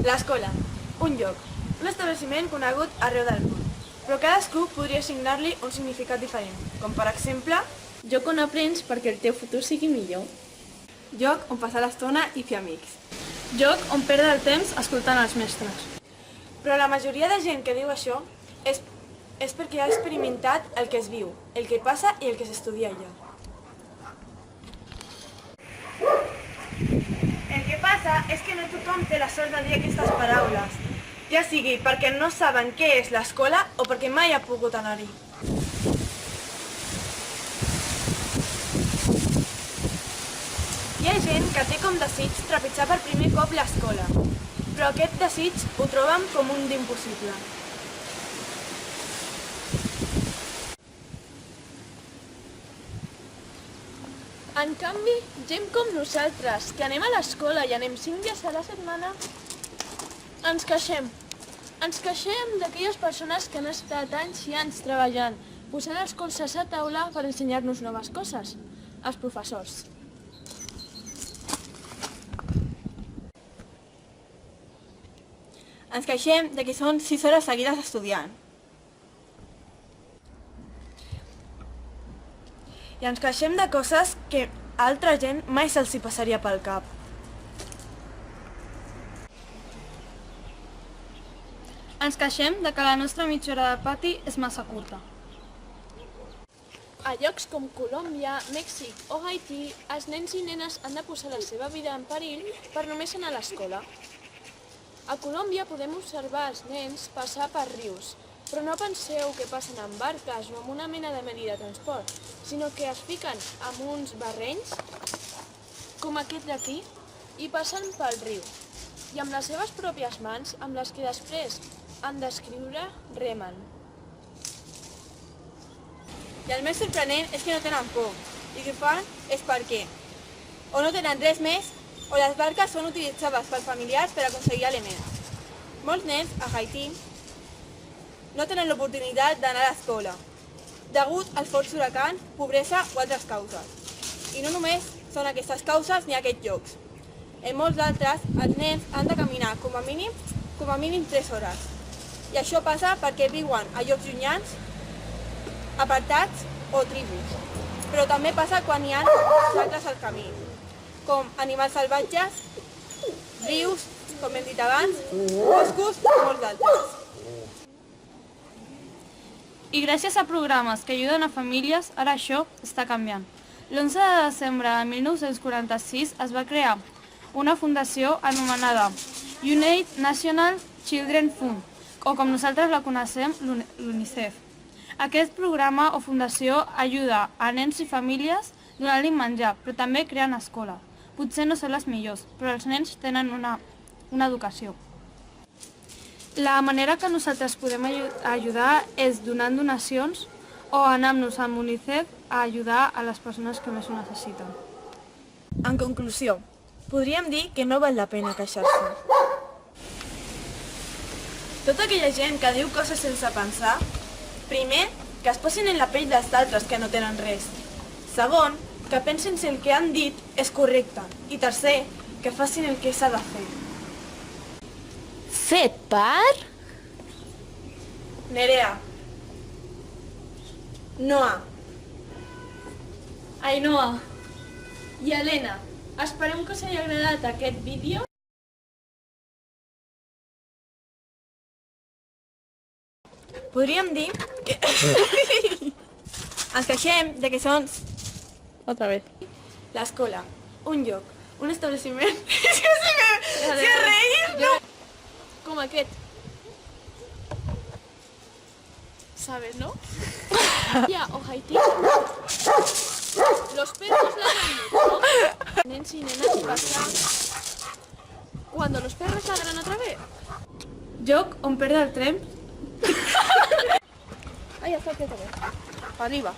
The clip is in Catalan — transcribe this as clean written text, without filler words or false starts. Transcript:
L'escola, un lloc, un establiment conegut arreu del món, però cadascú podria assignar-li un significat diferent, com per exemple, Lloc on aprens perquè el teu futur sigui millor. lloc on passar l'estona i fer amics. Lloc on perdre el temps escoltant els mestres. Però la majoria de gent que diu això és perquè ha experimentat el que es viu, el que passa i el que s'estudia allà. El que passa és que no tothom té la sort de dir aquestes paraules, ja sigui perquè no saben què és l'escola o perquè mai ha pogut anar-hi. Hi ha gent que té com desig trepitjar per primer cop l'escola, però aquest desig ho troben com un d'impossible. En canvi, gent com nosaltres, que anem a l'escola i anem 5 dies a la setmana, ens queixem. Ens queixem d'aquelles persones que han estat anys i anys treballant, posant els colzes a taula per ensenyar-nos noves coses, els professors. Ens queixem de que són 6 hores seguides estudiant. I ens queixem de coses que a altra gent mai se'ls hi passaria pel cap. Ens queixem de que la nostra mitja hora de pati és massa curta. A llocs com Colòmbia, Mèxic o Haití, els nens i nenes han de posar la seva vida en perill per només anar a l'escola. A Colòmbia podem observar els nens passar per rius, però no penseu que passen en barques o amb una mena de medi de transport, sinó que es fiquen amb uns barrenys, com aquest d'aquí, i passen pel riu. I amb les seves pròpies mans, amb les que després han d'escriure, remen. I el més sorprenent és que no tenen por, i si ho fan és perquè o no tenen res més o les barques són utilitzades pels familiars per aconseguir aliments. Molts nens a Haití no tenen l'oportunitat d'anar a l'escola, degut als forts huracans, pobresa o altres causes. I no només són aquestes causes ni aquests llocs. En molts altres, els nens han de caminar com a mínim 3 hores. I això passa perquè viuen a llocs llunyans, apartats o tribus. Però també passa quan hi ha obstacles al camí, com animals salvatges, rius, com hem dit abans, boscos i molts d'altres. I gràcies a programes que ajuden a famílies, ara això està canviant. L'11 de desembre de 1946 es va crear una fundació anomenada United National Children Fund, o com nosaltres la coneixem, l'UNICEF. Aquest programa o fundació ajuda a nens i famílies donant-li menjar, però també creant escola. Potser no són les millors, però els nens tenen una educació. La manera que nosaltres podem ajudar és donant donacions o anant-nos amb UNICEF a ajudar a les persones que més ho necessiten. En conclusió, podríem dir que no val la pena queixar-se. Tota aquella gent que diu coses sense pensar, primer, que es posin en la pell dels altres que no tenen res. Segon, que pensin si el que han dit és correcte. I tercer, que facin el que s'ha de fer. Fet per... Nerea. Noa. Ainhoa i Helena, esperem que us hagi agradat aquest vídeo. Podríem dir que... Ens queixem de que són... Otra vez. L'escola, un lloc, un establiment... És que si reís, no! Com aquest. ¿Sabes, no? Ya, o Haití. Los perros ladran mucho. Nens y nenas pasan cuando los perros ladran otra vez. Lloc on perdre el tren. Ahí está, otra vez. Para arriba.